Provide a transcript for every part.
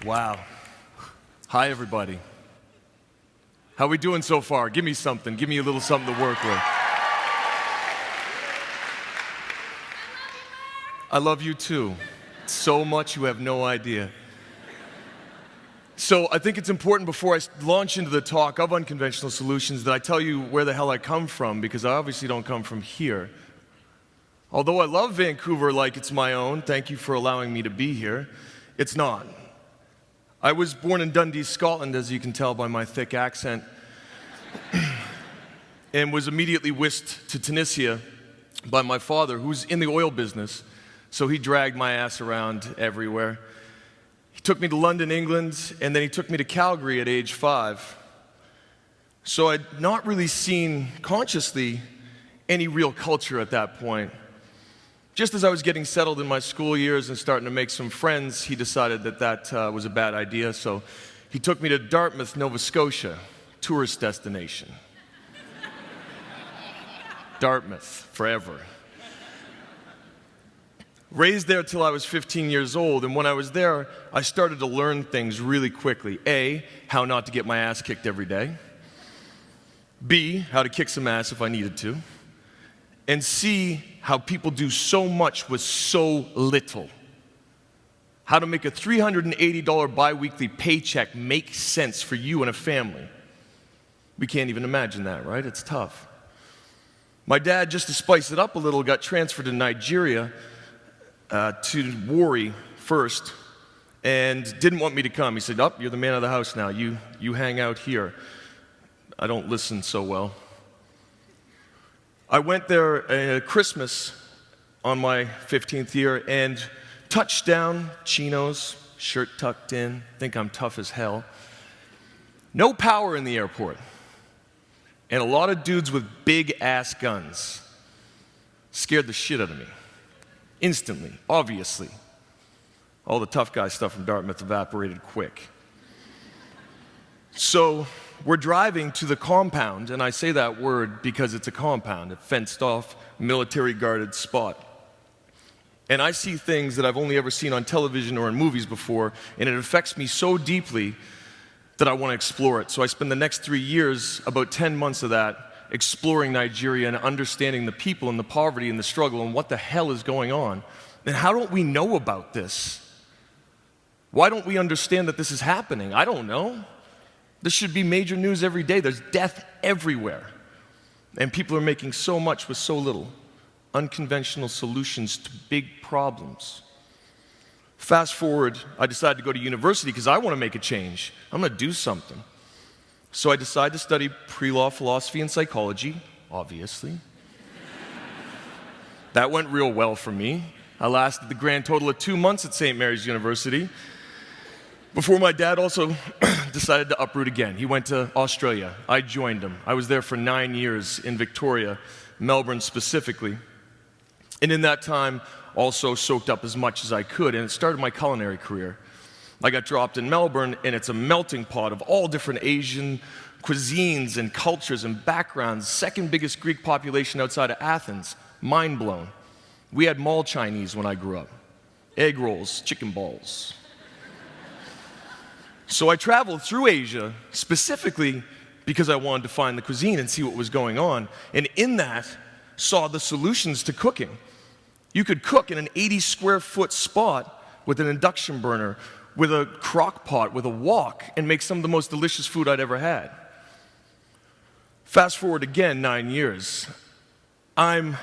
Wow. Hi, everybody. How we doing so far? Give me something. Give me a little something to work with. I love you too. So much you have no idea. So I think it's important before I launch into the talk of unconventional solutions that I tell you where the hell I come from, because I obviously don't come from here. Although I love Vancouver like it's my own, thank you for allowing me to be here, it's not. I was born in Dundee, Scotland, as you can tell by my thick accent, and was immediately whisked to Tunisia by my father, who's in the oil business, so he dragged my ass around everywhere. He took me to London, England, and then he took me to Calgary at age 5. So I'd not really seen consciously any real culture at that point. Just as I was getting settled in my school years and starting to make some friends, he decided that was a bad idea, so he took me to Dartmouth, Nova Scotia, tourist destination. Dartmouth, forever. Raised there till I was 15 years old, and when I was there, I started to learn things really quickly. A, how not to get my ass kicked every day. B, how to kick some ass if I needed to. And C, how people do so much with so little. How to make a $380 bi-weekly paycheck make sense for you and a family. We can't even imagine that, right? It's tough. My dad, just to spice it up a little, got transferred to Nigeria to Warri first, and didn't want me to come. He said, "Oh, you're the man of the house now. You hang out here." I don't listen so well. I went there at Christmas on my 15th year and touched down, chinos, shirt tucked in, think I'm tough as hell. No power in the airport. And a lot of dudes with big-ass guns. Scared the shit out of me. Instantly, obviously. All the tough guy stuff from Dartmouth evaporated quick. So we're driving to the compound, and I say that word because it's a compound, a fenced-off, military-guarded spot. And I see things that I've only ever seen on television or in movies before, and it affects me so deeply that I want to explore it. So I spend the next 3 years, about 10 months of that, exploring Nigeria and understanding the people and the poverty and the struggle and what the hell is going on. And how don't we know about this? Why don't we understand that this is happening? I don't know. This should be major news every day. There's death everywhere. And people are making so much with so little. Unconventional solutions to big problems. Fast forward, I decided to go to university because I want to make a change. I'm going to do something. So I decided to study pre-law philosophy and psychology, obviously. That went real well for me. I lasted the grand total of 2 months at St. Mary's University before my dad also decided to uproot again. He went to Australia. I joined him. I was there for 9 years in Victoria, Melbourne specifically. And in that time, also soaked up as much as I could, and it started my culinary career. I got dropped in Melbourne, and it's a melting pot of all different Asian cuisines and cultures and backgrounds. Second biggest Greek population outside of Athens. Mind blown. We had mall Chinese when I grew up. Egg rolls, chicken balls. So I traveled through Asia specifically because I wanted to find the cuisine and see what was going on. And in that, saw the solutions to cooking. You could cook in an 80 square foot spot with an induction burner, with a crock pot, with a wok, and make some of the most delicious food I'd ever had. Fast forward again 9 years. I'm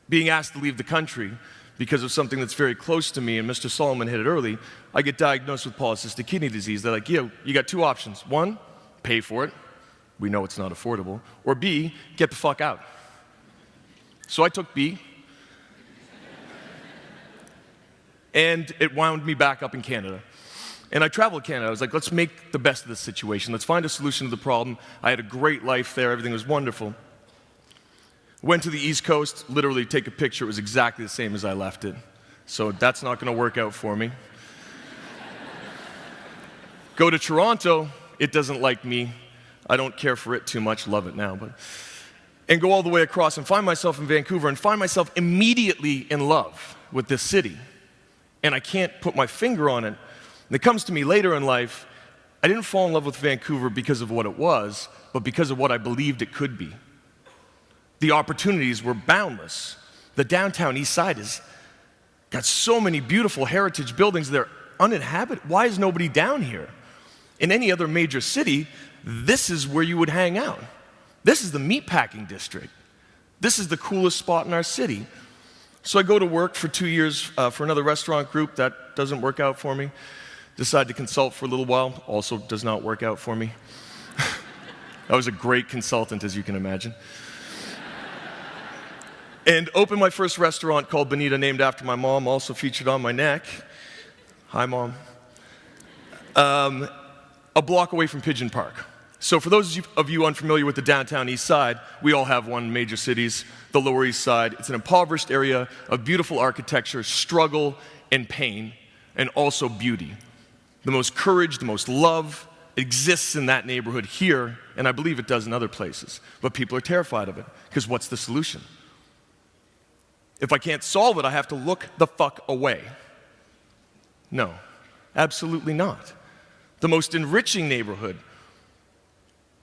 being asked to leave the country because of something that's very close to me, and Mr. Solomon hit it early. I get diagnosed with polycystic kidney disease. They're like, you got 2 options. 1, pay for it. We know it's not affordable. Or B, get the fuck out. So I took B, and it wound me back up in Canada. And I traveled Canada. I was like, let's make the best of this situation. Let's find a solution to the problem. I had a great life there. Everything was wonderful. Went to the East Coast, literally take a picture. It was exactly the same as I left it. So that's not going to work out for me. Go to Toronto. It doesn't like me. I don't care for it too much. Love it now. And go all the way across and find myself in Vancouver and find myself immediately in love with this city. And I can't put my finger on it, And it comes to me later in life, I didn't fall in love with Vancouver because of what it was, but because of what I believed it could be. The opportunities were boundless. The downtown east side has got so many beautiful heritage buildings that are uninhabited. Why is nobody down here? In any other major city, this is where you would hang out. This is the meatpacking district. This is the coolest spot in our city. So I go to work for 2 years for another restaurant group. That doesn't work out for me. Decide to consult for a little while. Also does not work out for me. I was a great consultant, as you can imagine. And opened my first restaurant called Bonita, named after my mom, also featured on my neck. Hi, Mom. A block away from Pigeon Park. So for those of you unfamiliar with the downtown east side, we all have one in major cities, the Lower East Side. It's an impoverished area of beautiful architecture, struggle and pain, and also beauty. The most courage, the most love exists in that neighborhood here, and I believe it does in other places. But people are terrified of it, because what's the solution? If I can't solve it, I have to look the fuck away. No, absolutely not. The most enriching neighborhood,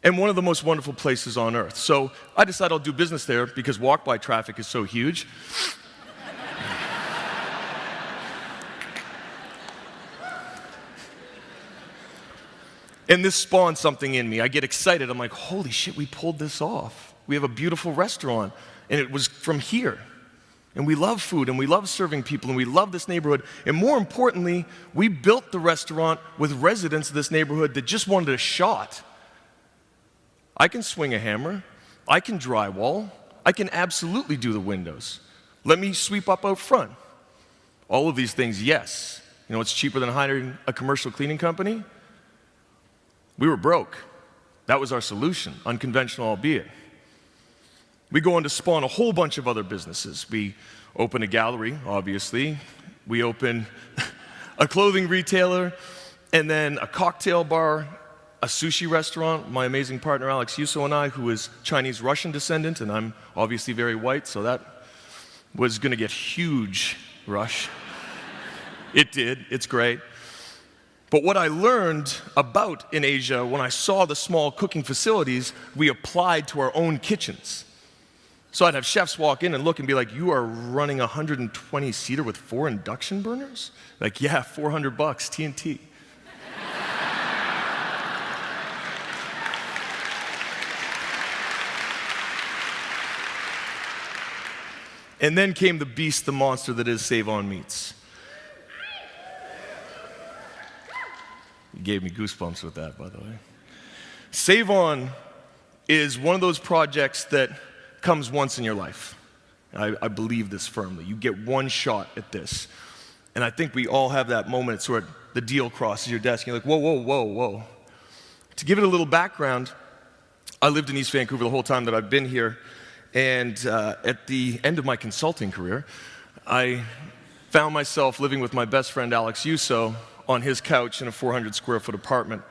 and one of the most wonderful places on earth. So I decided I'll do business there because walk-by traffic is so huge. And this spawned something in me. I get excited. I'm like, holy shit, we pulled this off. We have a beautiful restaurant, and it was from here. And we love food, and we love serving people, and we love this neighborhood. And more importantly, we built the restaurant with residents of this neighborhood that just wanted a shot. I can swing a hammer. I can drywall. I can absolutely do the windows. Let me sweep up out front. All of these things, yes. You know what's cheaper than hiring a commercial cleaning company? We were broke. That was our solution, unconventional albeit. We go on to spawn a whole bunch of other businesses. We open a gallery, obviously. We open a clothing retailer, and then a cocktail bar, a sushi restaurant. My amazing partner Alex Yuso and I, who is Chinese-Russian descendant, and I'm obviously very white, so that was going to get huge rush. It did. It's great. But what I learned about in Asia, when I saw the small cooking facilities, we applied to our own kitchens. So I'd have chefs walk in and look and be like, you are running a 120-seater with 4 induction burners? Like, yeah, $400, TNT. And then came the beast, the monster that is Save-On Meats. You gave me goosebumps with that, by the way. Save-On is one of those projects that comes once in your life. I believe this firmly. You get one shot at this. And I think we all have that moment. It's where the deal crosses your desk. And you're like, whoa, whoa, whoa, whoa. To give it a little background, I lived in East Vancouver the whole time that I've been here. And at the end of my consulting career, I found myself living with my best friend Alex Yuso on his couch in a 400-square-foot apartment.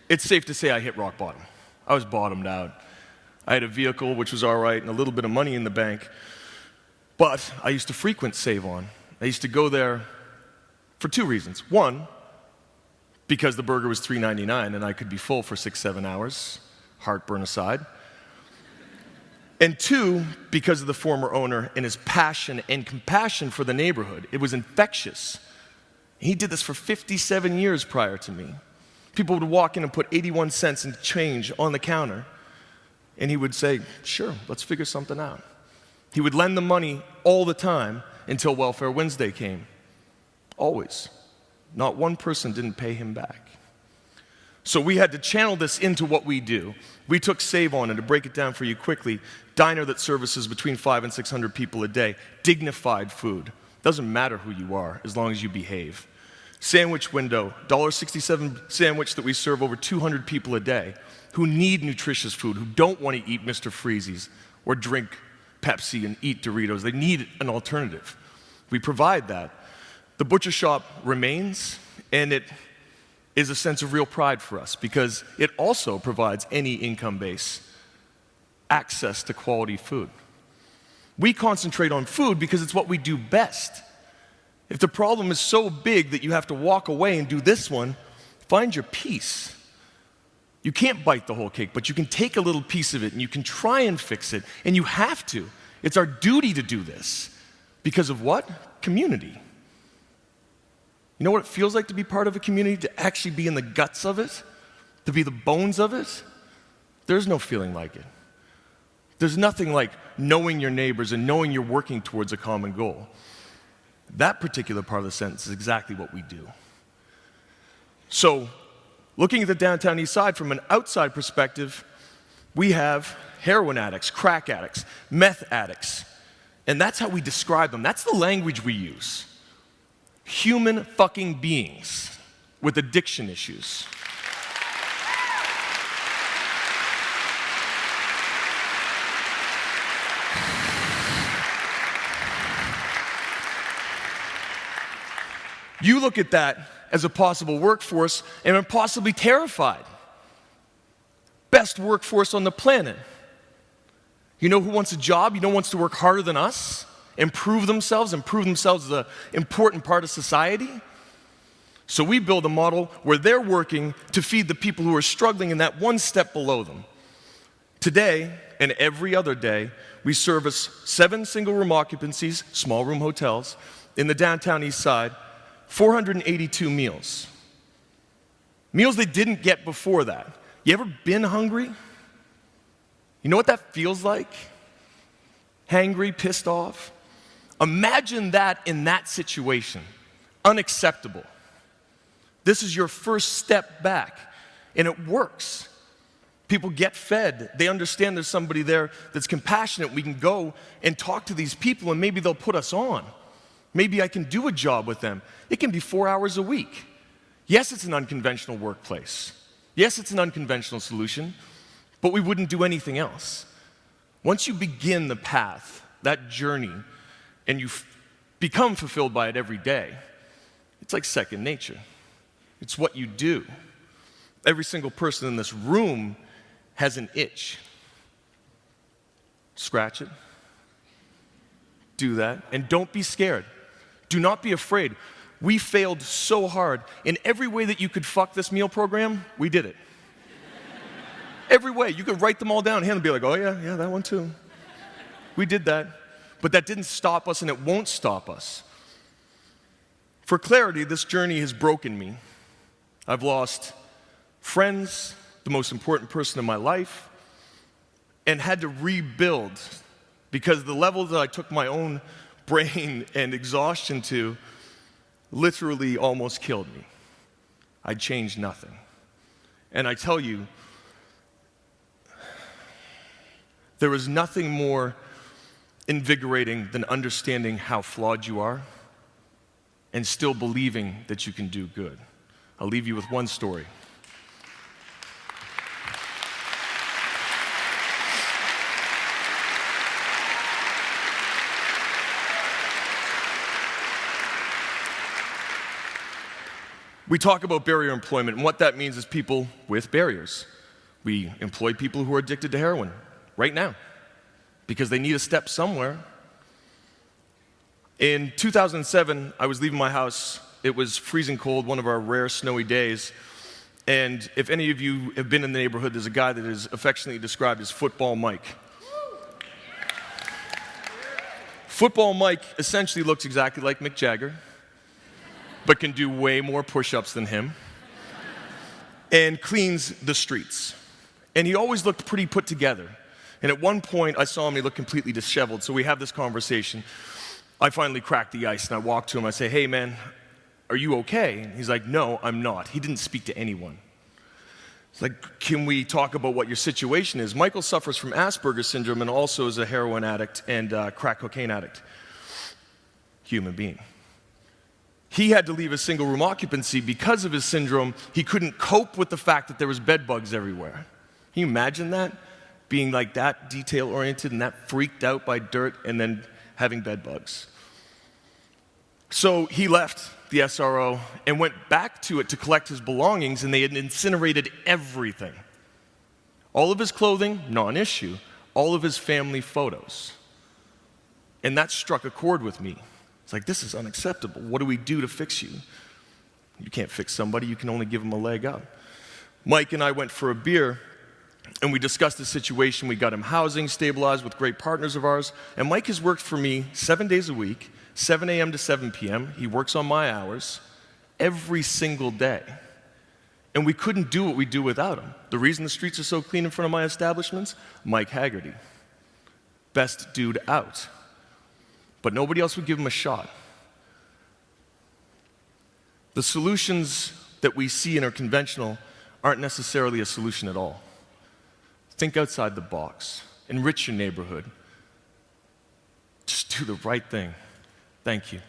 It's safe to say I hit rock bottom. I was bottomed out. I had a vehicle, which was all right, and a little bit of money in the bank. But I used to frequent Save-On. I used to go there for 2 reasons. One, because the burger was $3.99 and I could be full for 6-7 hours, heartburn aside. And 2, because of the former owner and his passion and compassion for the neighborhood. It was infectious. He did this for 57 years prior to me. People would walk in and put 81 cents in change on the counter, and he would say, sure, let's figure something out. He would lend the money all the time until Welfare Wednesday came. Always. Not one person didn't pay him back. So we had to channel this into what we do. We took Save-On, and to break it down for you quickly, diner that services between 500 and 600 people a day, dignified food. Doesn't matter who you are, as long as you behave. Sandwich window, $1.67 sandwich that we serve over 200 people a day who need nutritious food, who don't want to eat Mr. Freezy's or drink Pepsi and eat Doritos. They need an alternative. We provide that. The butcher shop remains, and it is a sense of real pride for us because it also provides any income base access to quality food. We concentrate on food because it's what we do best. If the problem is so big that you have to walk away and do this one, find your piece. You can't bite the whole cake, but you can take a little piece of it and you can try and fix it, and you have to. It's our duty to do this. Because of what? Community. You know what it feels like to be part of a community? To actually be in the guts of it? To be the bones of it? There's no feeling like it. There's nothing like knowing your neighbors and knowing you're working towards a common goal. That particular part of the sentence is exactly what we do. So, looking at the downtown east side from an outside perspective, we have heroin addicts, crack addicts, meth addicts. And that's how we describe them. That's the language we use. Human fucking beings with addiction issues. You look at that as a possible workforce and are possibly terrified. Best workforce on the planet. You know who wants a job? You know who wants to work harder than us? Improve themselves as an important part of society? So we build a model where they're working to feed the people who are struggling in that one step below them. Today, and every other day, we service 7 single-room occupancies, small-room hotels, in the downtown east side, 482 meals. Meals they didn't get before that. You ever been hungry? You know what that feels like? Hangry, pissed off? Imagine that in that situation. Unacceptable. This is your first step back, and it works. People get fed. They understand there's somebody there that's compassionate. We can go and talk to these people, and maybe they'll put us on. Maybe I can do a job with them. It can be 4 hours a week. Yes, it's an unconventional workplace. Yes, it's an unconventional solution, but we wouldn't do anything else. Once you begin the path, that journey, and you become fulfilled by it every day, it's like second nature. It's what you do. Every single person in this room has an itch. Scratch it. Do that. And don't be scared. Do not be afraid. We failed so hard. In every way that you could fuck this meal program, we did it. Every way. You could write them all down and be like, oh yeah, that one too. We did that. But that didn't stop us, and it won't stop us. For clarity, this journey has broken me. I've lost friends, the most important person in my life, and had to rebuild because the level that I took my own brain and exhaustion to literally almost killed me. I changed nothing. And I tell you, there is nothing more invigorating than understanding how flawed you are and still believing that you can do good. I'll leave you with one story. We talk about barrier employment, and what that means is people with barriers. We employ people who are addicted to heroin right now because they need a step somewhere. In 2007, I was leaving my house. It was freezing cold, one of our rare snowy days. And if any of you have been in the neighborhood, there's a guy that is affectionately described as Football Mike. Football Mike essentially looks exactly like Mick Jagger, but can do way more push-ups than him, and cleans the streets. And he always looked pretty put together. And at one point, I saw him, he looked completely disheveled, so we have this conversation. I finally cracked the ice, and I walked to him, I say, hey man, are you okay? And he's like, no, I'm not. He didn't speak to anyone. It's like, can we talk about what your situation is? Michael suffers from Asperger's syndrome and also is a heroin addict and crack cocaine addict. Human being. He had to leave a single-room occupancy because of his syndrome. He couldn't cope with the fact that there was bed bugs everywhere. Can you imagine that? Being like that detail-oriented and that freaked out by dirt and then having bed bugs. So he left the SRO and went back to it to collect his belongings, and they had incinerated everything. All of his clothing, non-issue. All of his family photos. And that struck a chord with me. It's like, this is unacceptable. What do we do to fix you? You can't fix somebody, you can only give them a leg up. Mike and I went for a beer, and we discussed the situation. We got him housing, stabilized with great partners of ours. And Mike has worked for me 7 days a week, 7 a.m. to 7 p.m. He works on my hours every single day. And we couldn't do what we do without him. The reason the streets are so clean in front of my establishments? Mike Haggerty. Best dude out. But nobody else would give him a shot. The solutions that we see in our conventional aren't necessarily a solution at all. Think outside the box. Enrich your neighborhood. Just do the right thing. Thank you.